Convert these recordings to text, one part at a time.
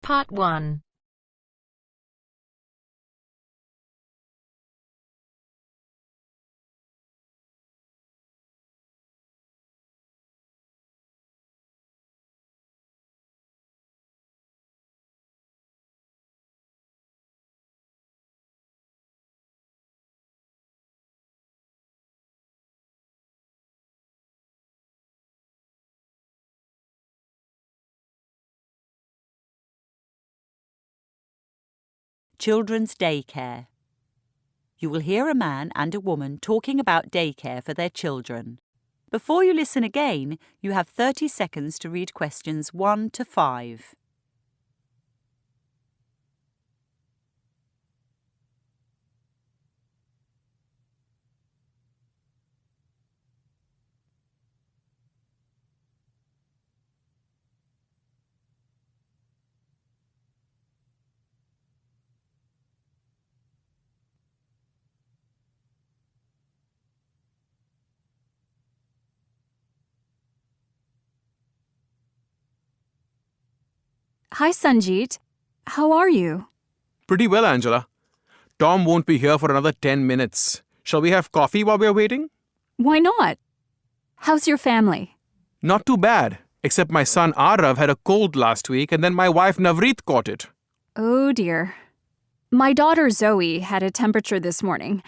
Part 1. Children's Daycare. You will hear a man and a woman talking about daycare for their children. Before you listen again, you have 30 seconds to read questions 1 to 5. Hi, Sanjeet. How are you? Pretty well, Angela. Tom won't be here for another 10 minutes. Shall we have coffee while we're waiting? Why not? How's your family? Not too bad, except my son Arav had a cold last week and then my wife Navreet caught it. Oh, dear. My daughter Zoe had a temperature this morning,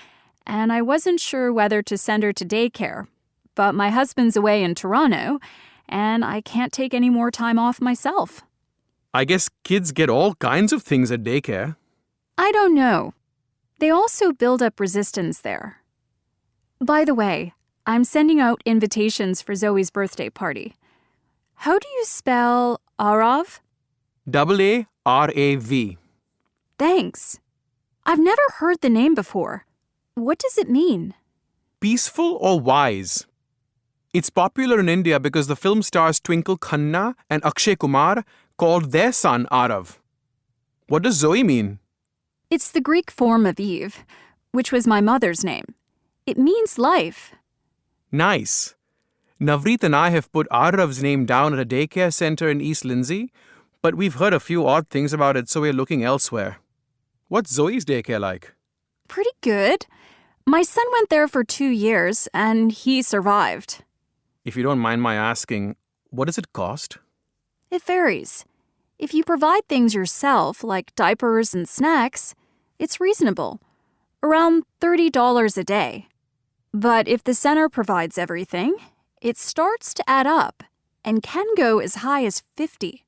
and I wasn't sure whether to send her to daycare. But my husband's away in Toronto, and I can't take any more time off myself. I guess kids get all kinds of things at daycare. I don't know. They also build up resistance there. By the way, I'm sending out invitations for Zoe's birthday party. How do you spell Arav? A-R-A-V. Thanks. I've never heard the name before. What does it mean? Peaceful or wise? It's popular in India because the film stars Twinkle Khanna and Akshay Kumar called their son Arav. What does Zoe mean? It's the Greek form of Eve, which was my mother's name. It means life. Nice. Navreet and I have put Arav's name down at a daycare center in East Lindsay, but we've heard a few odd things about it, so we're looking elsewhere. What's Zoe's daycare like? Pretty good. My son went there for 2 years, and he survived. If you don't mind my asking, what does it cost? It varies. If you provide things yourself, like diapers and snacks, it's reasonable, around $30 a day. But if the center provides everything, it starts to add up and can go as high as $50.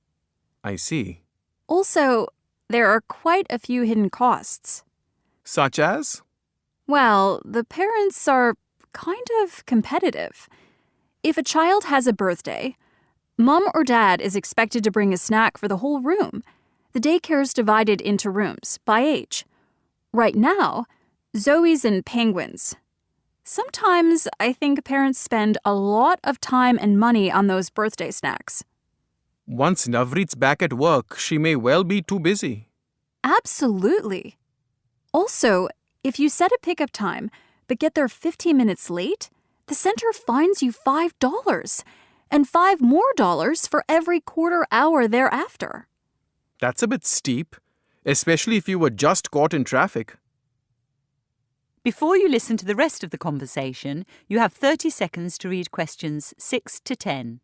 I see. Also, there are quite a few hidden costs. Such as? Well, the parents are kind of competitive. If a child has a birthday, Mom or Dad is expected to bring a snack for the whole room. The daycare is divided into rooms by age. Right now, Zoe's in Penguins. Sometimes I think parents spend a lot of time and money on those birthday snacks. Once Navreet's back at work, she may well be too busy. Absolutely. Also, if you set a pickup time but get there 15 minutes late, the center fines you $5 and $5 more for every quarter hour thereafter. That's a bit steep, especially if you were just caught in traffic. Before you listen to the rest of the conversation, you have 30 seconds to read questions 6 to 10.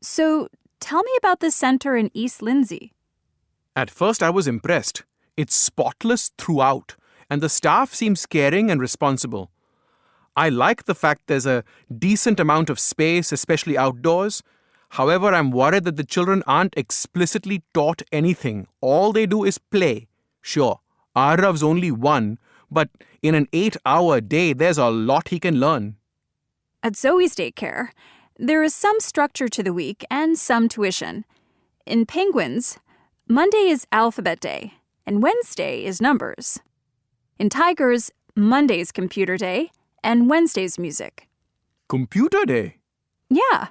So, tell me about the center in East Lindsay. At first I was impressed. It's spotless throughout, and the staff seems caring and responsible. I like the fact there's a decent amount of space, especially outdoors. However, I'm worried that the children aren't explicitly taught anything. All they do is play. Sure, Arav's only 1, but in an 8-hour day, there's a lot he can learn. At Zoe's daycare, there is some structure to the week and some tuition. In Penguins, Monday is alphabet day, and Wednesday is numbers. In Tigers, Monday's computer day, and Wednesday's music. Computer day? Yeah.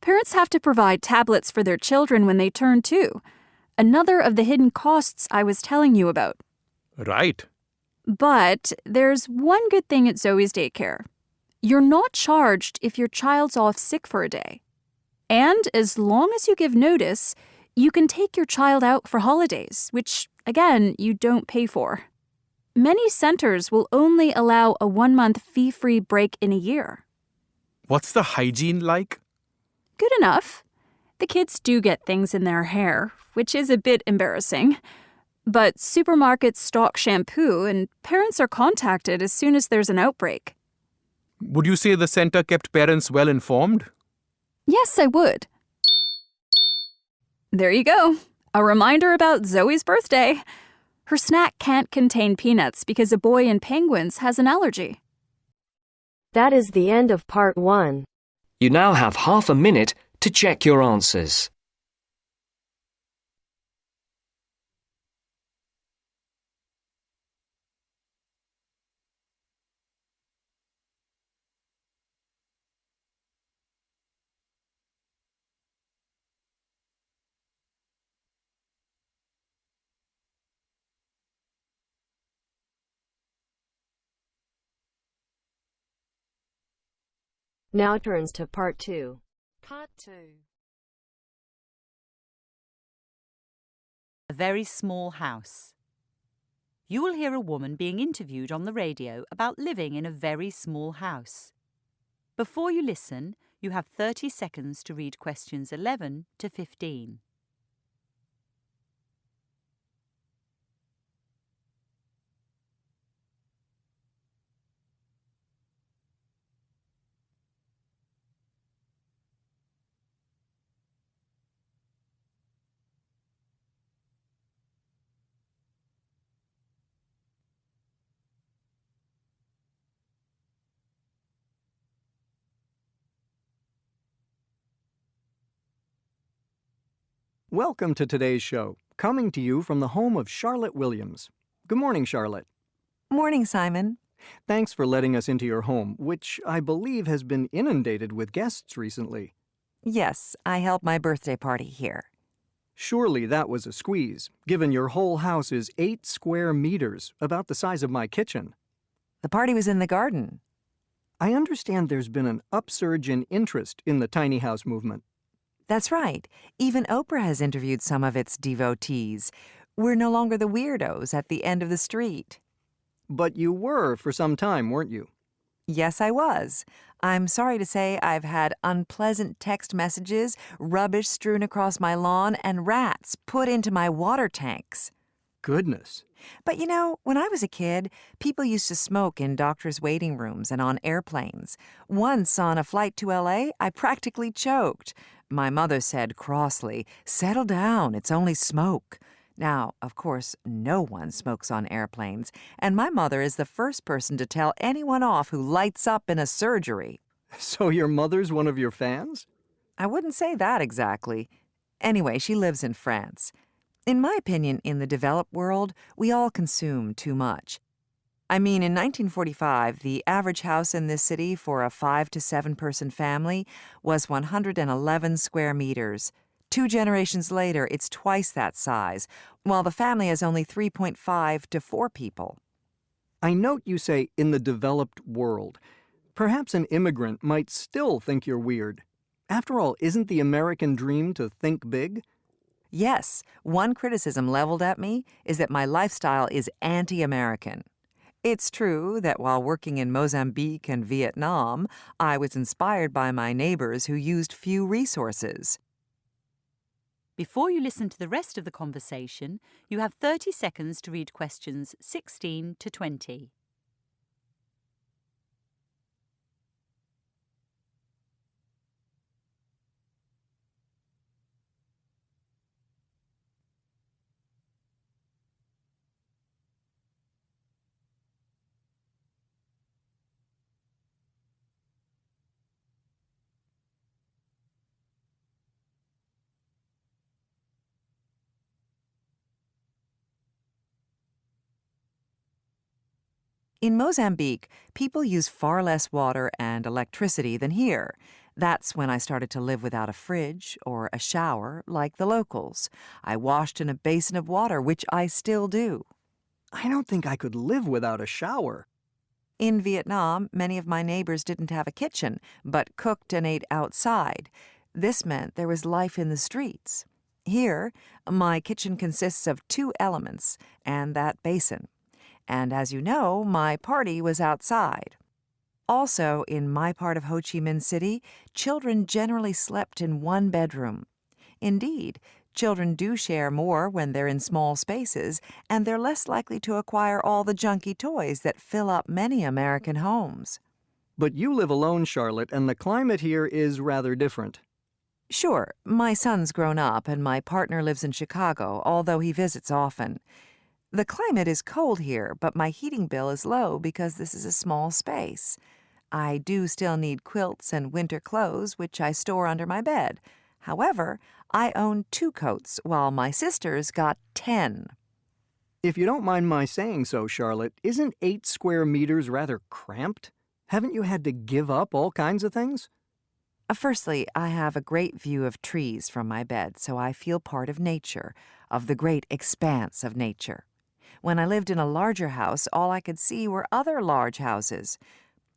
Parents have to provide tablets for their children when they turn 2. Another of the hidden costs I was telling you about. Right. But there's one good thing at Zoe's daycare. You're not charged if your child's off sick for a day. And as long as you give notice, you can take your child out for holidays, which, again, you don't pay for. Many centers will only allow a 1-month fee-free break in a year. What's the hygiene like? Good enough. The kids do get things in their hair, which is a bit embarrassing. But supermarkets stock shampoo, and parents are contacted as soon as there's an outbreak. Would you say the center kept parents well informed? Yes, I would. There you go. A reminder about Zoe's birthday. Her snack can't contain peanuts because a boy in penguins has an allergy. That is the end of part 1. You now have half a minute to check your answers. Now turns to part 2. Part 2. A very small house. You will hear a woman being interviewed on the radio about living in a very small house. Before you listen, you have 30 seconds to read questions 11 to 15. Welcome to today's show, coming to you from the home of Charlotte Williams. Good morning, Charlotte. Morning, Simon. Thanks for letting us into your home, which I believe has been inundated with guests recently. Yes, I held my birthday party here. Surely that was a squeeze, given your whole house is 8 square meters, about the size of my kitchen. The party was in the garden. I understand there's been an upsurge in interest in the tiny house movement. That's right. Even Oprah has interviewed some of its devotees. We're no longer the weirdos at the end of the street. But you were for some time, weren't you? Yes, I was. I'm sorry to say I've had unpleasant text messages, rubbish strewn across my lawn, and rats put into my water tanks. Goodness. But you know, when I was a kid, people used to smoke in doctors' waiting rooms and on airplanes. Once on a flight to LA, I practically choked. My mother said crossly, "Settle down, it's only smoke." Now, of course, no one smokes on airplanes, and my mother is the first person to tell anyone off who lights up in a surgery. So your mother's one of your fans? I wouldn't say that exactly. Anyway, she lives in France. In my opinion, in the developed world, we all consume too much. I mean, in 1945, the average house in this city for a 5 to 7 person family was 111 square meters. 2 generations later, it's twice that size, while the family has only 3.5 to 4 people. I note you say in the developed world. Perhaps an immigrant might still think you're weird. After all, isn't the American dream to think big? Yes, one criticism leveled at me is that my lifestyle is anti-American. It's true that while working in Mozambique and Vietnam, I was inspired by my neighbors who used few resources. Before you listen to the rest of the conversation, you have 30 seconds to read questions 16 to 20. In Mozambique, people use far less water and electricity than here. That's when I started to live without a fridge or a shower like the locals. I washed in a basin of water, which I still do. I don't think I could live without a shower. In Vietnam, many of my neighbors didn't have a kitchen, but cooked and ate outside. This meant there was life in the streets. Here, my kitchen consists of 2 elements and that basin. And as you know, my party was outside. Also, in my part of Ho Chi Minh City, children generally slept in one bedroom. Indeed, children do share more when they're in small spaces, and they're less likely to acquire all the junky toys that fill up many American homes. But you live alone, Charlotte, and the climate here is rather different. Sure, my son's grown up and my partner lives in Chicago, although he visits often. The climate is cold here, but my heating bill is low because this is a small space. I do still need quilts and winter clothes, which I store under my bed. However, I own 2 coats, while my sister's got 10. If you don't mind my saying so, Charlotte, isn't 8 square meters rather cramped? Haven't you had to give up all kinds of things? Firstly, I have a great view of trees from my bed, so I feel part of nature, of the great expanse of nature. When I lived in a larger house, all I could see were other large houses.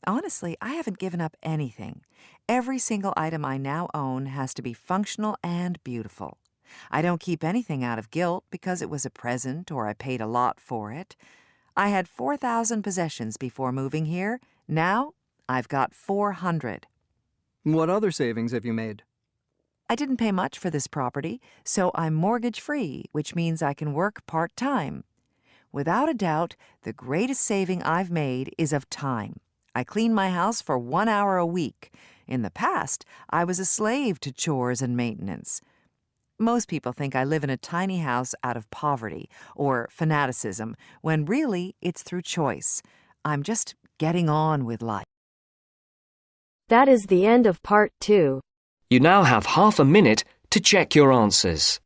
Honestly, I haven't given up anything. Every single item I now own has to be functional and beautiful. I don't keep anything out of guilt because it was a present or I paid a lot for it. I had 4,000 possessions before moving here. Now, I've got 400. What other savings have you made? I didn't pay much for this property, so I'm mortgage-free, which means I can work part-time. Without a doubt, the greatest saving I've made is of time. I clean my house for 1 hour a week. In the past, I was a slave to chores and maintenance. Most people think I live in a tiny house out of poverty or fanaticism, when really it's through choice. I'm just getting on with life. That is the end of part 2. You now have half a minute to check your answers.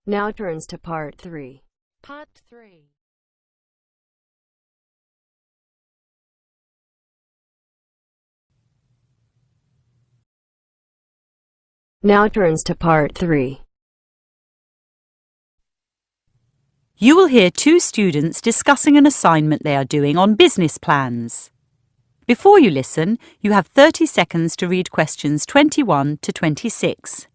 Now turns to part 3. Part 3. Now turns to part 3. You will hear 2 students discussing an assignment they are doing on business plans. Before you listen, you have 30 seconds to read questions 21 to 26.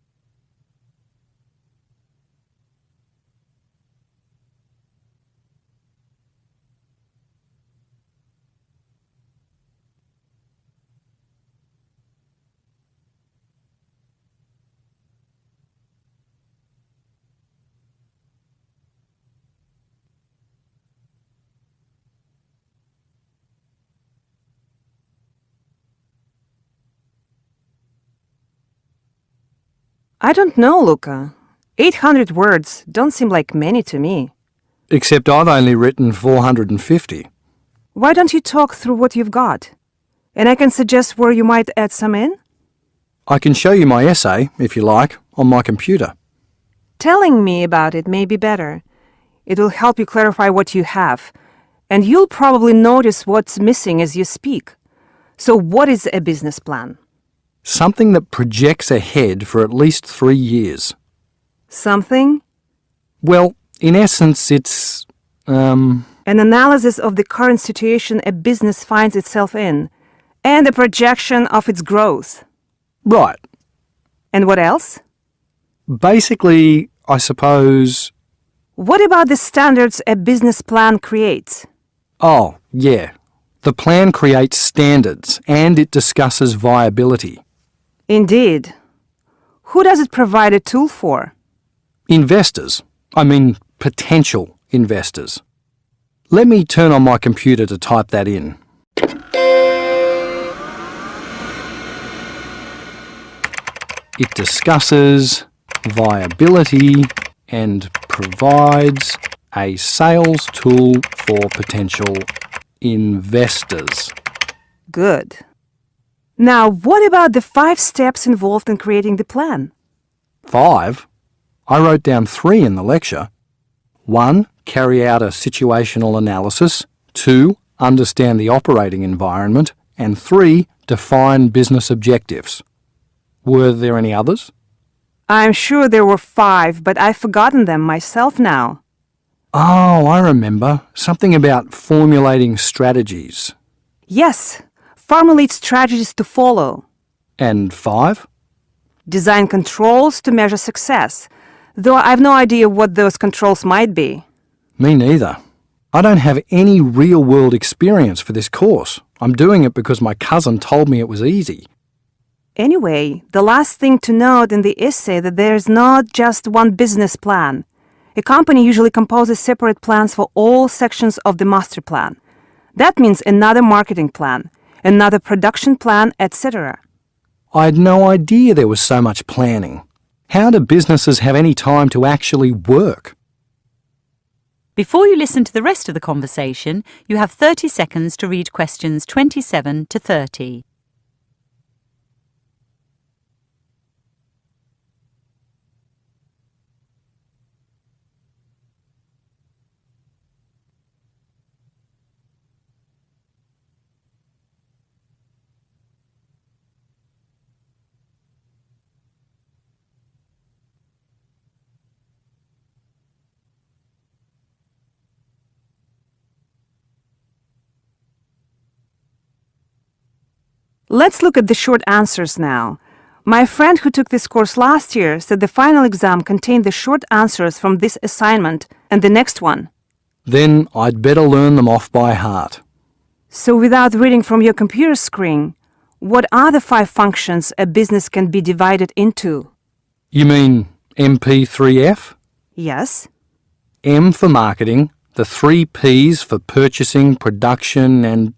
I don't know, Luca. 800 words don't seem like many to me. Except I've only written 450. Why don't you talk through what you've got? And I can suggest where you might add some in? I can show you my essay, if you like, on my computer. Telling me about it may be better. It will help you clarify what you have, and you'll probably notice what's missing as you speak. So what is a business plan? Something that projects ahead for at least 3 years. Something? Well, in essence, it's, An analysis of the current situation a business finds itself in, and a projection of its growth. Right. And what else? Basically, I suppose... What about the standards a business plan creates? Oh, yeah. The plan creates standards, and it discusses viability. Indeed. Who does it provide a tool for? Investors. I mean potential investors. Let me turn on my computer to type that in. It discusses viability and provides a sales tool for potential investors. Good. Now, what about the 5 steps involved in creating the plan? 5. I wrote down 3 in the lecture. 1. Carry out a situational analysis. 2. Understand the operating environment. And 3. Define business objectives. Were there any others? I'm sure there were 5, but I've forgotten them myself now. Oh, I remember. Something about formulating strategies. Yes, formulate strategies to follow. And 5? Design controls to measure success, though I've no idea what those controls might be. Me neither. I don't have any real-world experience for this course. I'm doing it because my cousin told me it was easy. Anyway, the last thing to note in the essay that there's not just one business plan. A company usually composes separate plans for all sections of the master plan. That means another marketing plan, another production plan, etc. I had no idea there was so much planning. How do businesses have any time to actually work? Before you listen to the rest of the conversation, you have 30 seconds to read questions 27 to 30. Let's look at the short answers now. My friend who took this course last year said the final exam contained the short answers from this assignment and the next one. Then I'd better learn them off by heart. So without reading from your computer screen, what are the 5 functions a business can be divided into? You mean MP3F? Yes. M for marketing, the 3 Ps for purchasing, production, and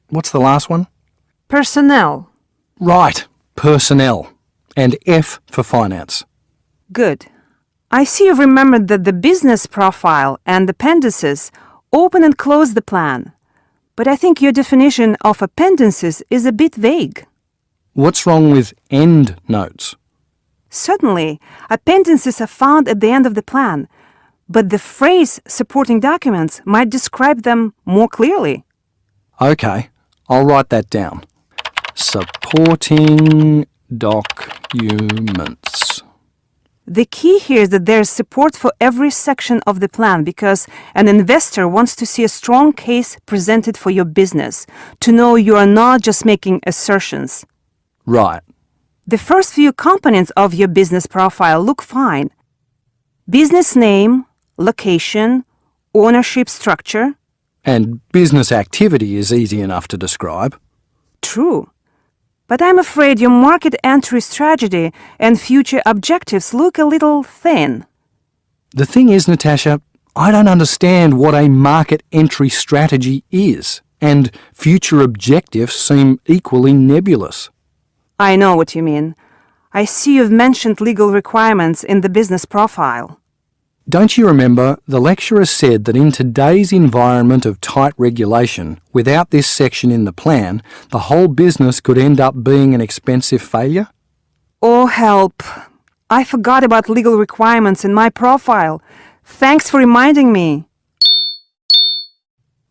what's the last one? Personnel. Right, personnel. And F for finance. Good. I see you've remembered that the business profile and appendices open and close the plan. But I think your definition of appendices is a bit vague. What's wrong with end notes? Certainly, appendices are found at the end of the plan, but the phrase supporting documents might describe them more clearly. Okay, I'll write that down. Supporting documents. The key here is that there's support for every section of the plan because an investor wants to see a strong case presented for your business, to know you are not just making assertions. Right. The first few components of your business profile look fine. Business name, location, ownership structure. And business activity is easy enough to describe. True. But I'm afraid your market entry strategy and future objectives look a little thin. The thing is, Natasha, I don't understand what a market entry strategy is, and future objectives seem equally nebulous. I know what you mean. I see you've mentioned legal requirements in the business profile. Don't you remember, the lecturer said that in today's environment of tight regulation, without this section in the plan, the whole business could end up being an expensive failure? Oh, help. I forgot about legal requirements in my profile. Thanks for reminding me.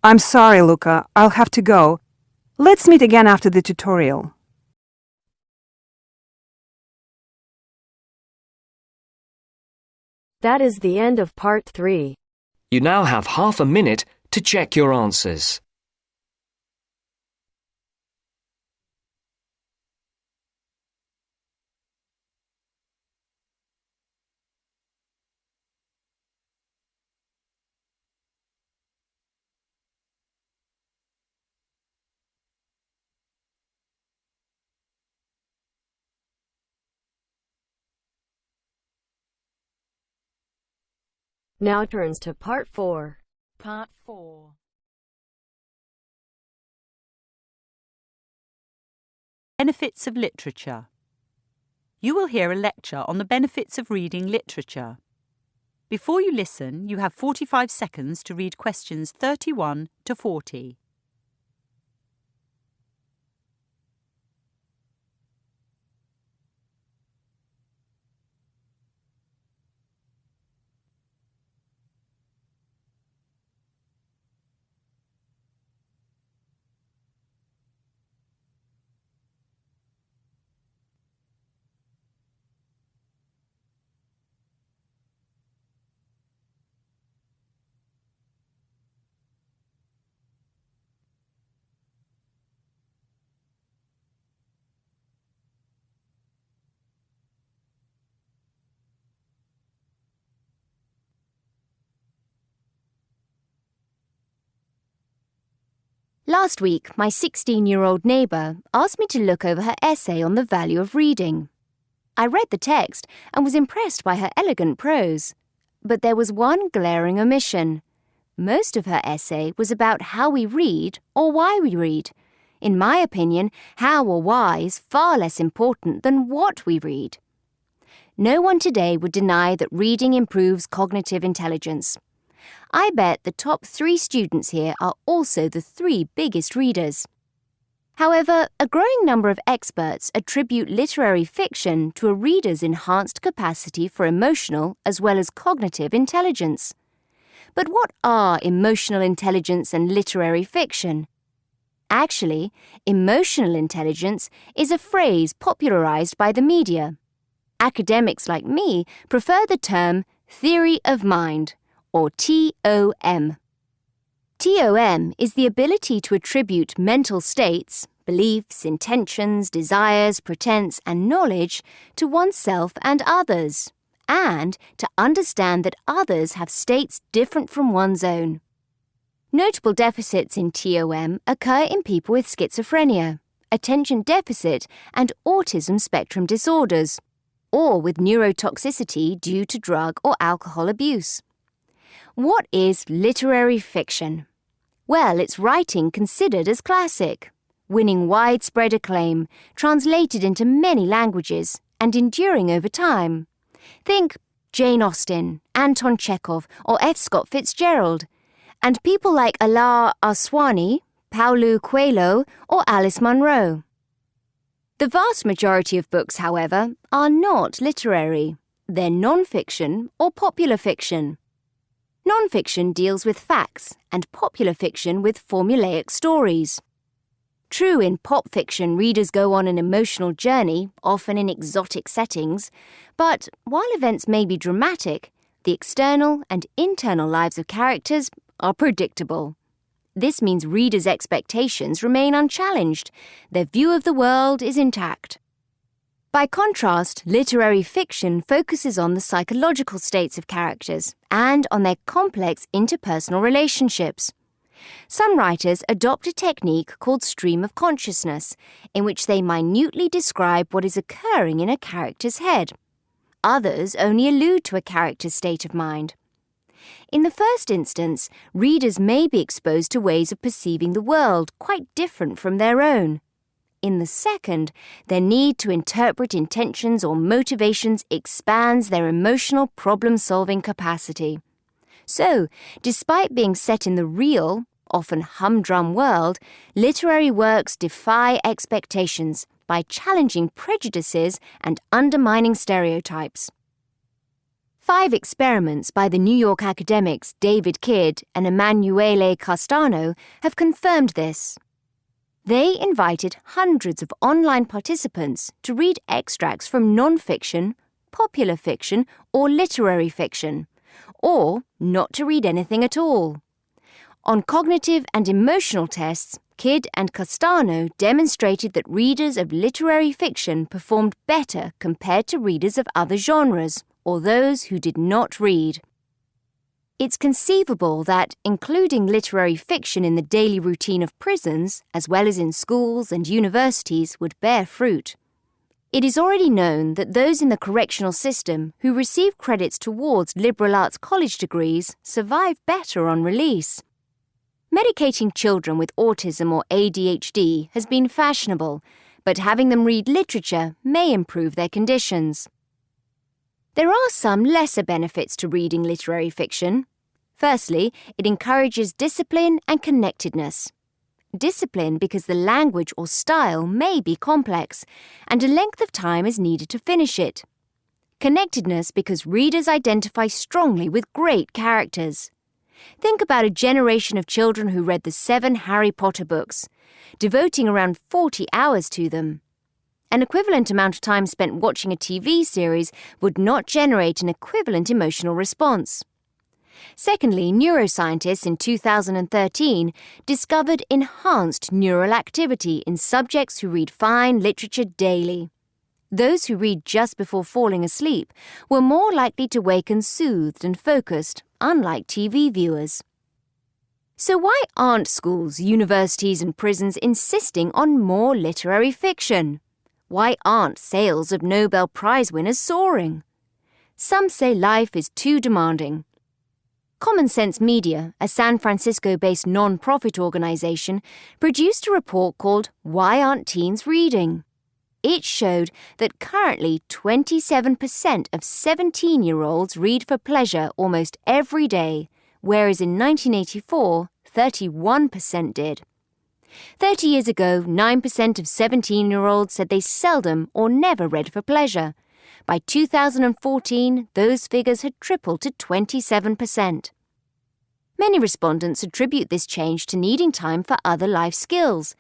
I'm sorry, Luca. I'll have to go. Let's meet again after the tutorial. That is the end of part 3. You now have half a minute to check your answers. Now turns to Part 4. Part 4. Benefits of literature. You will hear a lecture on the benefits of reading literature. Before you listen, you have 45 seconds to read questions 31 to 40. Last week, my 16-year-old neighbour asked me to look over her essay on the value of reading. I read the text and was impressed by her elegant prose. But there was one glaring omission. Most of her essay was about how we read or why we read. In my opinion, how or why is far less important than what we read. No one today would deny that reading improves cognitive intelligence. I bet the top 3 students here are also the 3 biggest readers. However, a growing number of experts attribute literary fiction to a reader's enhanced capacity for emotional as well as cognitive intelligence. But what are emotional intelligence and literary fiction? Actually, emotional intelligence is a phrase popularized by the media. Academics like me prefer the term theory of mind, or TOM. TOM is the ability to attribute mental states, beliefs, intentions, desires, pretence, and knowledge to oneself and others, and to understand that others have states different from one's own. Notable deficits in TOM occur in people with schizophrenia, attention deficit, and autism spectrum disorders, or with neurotoxicity due to drug or alcohol abuse. What is literary fiction? Well, it's writing considered as classic, winning widespread acclaim, translated into many languages, and enduring over time. Think Jane Austen, Anton Chekhov, or F. Scott Fitzgerald, and people like Ala Aswani, Paulo Coelho, or Alice Munro. The vast majority of books, however, are not literary. They're non-fiction or popular fiction. Non-fiction deals with facts and popular fiction with formulaic stories. True, in pop fiction, readers go on an emotional journey, often in exotic settings, but while events may be dramatic, the external and internal lives of characters are predictable. This means readers' expectations remain unchallenged. Their view of the world is intact. By contrast, literary fiction focuses on the psychological states of characters and on their complex interpersonal relationships. Some writers adopt a technique called stream of consciousness, in which they minutely describe what is occurring in a character's head. Others only allude to a character's state of mind. In the first instance, readers may be exposed to ways of perceiving the world quite different from their own. In the second, their need to interpret intentions or motivations expands their emotional problem-solving capacity. So, despite being set in the real, often humdrum world, literary works defy expectations by challenging prejudices and undermining stereotypes. 5 experiments by the New York academics David Kidd and Emanuele Castano have confirmed this. They invited hundreds of online participants to read extracts from non-fiction, popular fiction, or literary fiction, or not to read anything at all. On cognitive and emotional tests, Kidd and Castano demonstrated that readers of literary fiction performed better compared to readers of other genres, or those who did not read. It's conceivable that including literary fiction in the daily routine of prisons, as well as in schools and universities, would bear fruit. It is already known that those in the correctional system who receive credits towards liberal arts college degrees survive better on release. Medicating children with autism or ADHD has been fashionable, but having them read literature may improve their conditions. There are some lesser benefits to reading literary fiction. Firstly, it encourages discipline and connectedness. Discipline because the language or style may be complex, and a length of time is needed to finish it. Connectedness because readers identify strongly with great characters. Think about a generation of children who read the 7 Harry Potter books, devoting around 40 hours to them. An equivalent amount of time spent watching a TV series would not generate an equivalent emotional response. Secondly, neuroscientists in 2013 discovered enhanced neural activity in subjects who read fine literature daily. Those who read just before falling asleep were more likely to waken soothed and focused, unlike TV viewers. So why aren't schools, universities and prisons insisting on more literary fiction? Why aren't sales of Nobel Prize winners soaring? Some say life is too demanding. Common Sense Media, a San Francisco-based non-profit organization, produced a report called Why Aren't Teens Reading? It showed that currently 27% of 17-year-olds read for pleasure almost every day, whereas in 1984, 31% did. 30 years ago, 9% of 17-year-olds said they seldom or never read for pleasure. By 2014, those figures had tripled to 27%. Many respondents attribute this change to needing time for other life skills.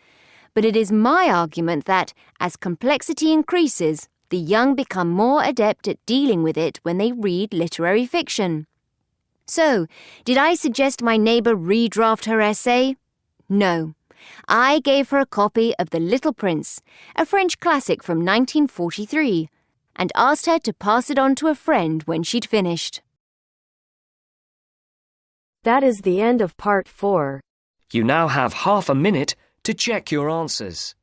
But it is my argument that, as complexity increases, the young become more adept at dealing with it when they read literary fiction. So, did I suggest my neighbour redraft her essay? No. I gave her a copy of The Little Prince, a French classic from 1943, and asked her to pass it on to a friend when she'd finished. That is the end of part 4. You now have half a minute to check your answers.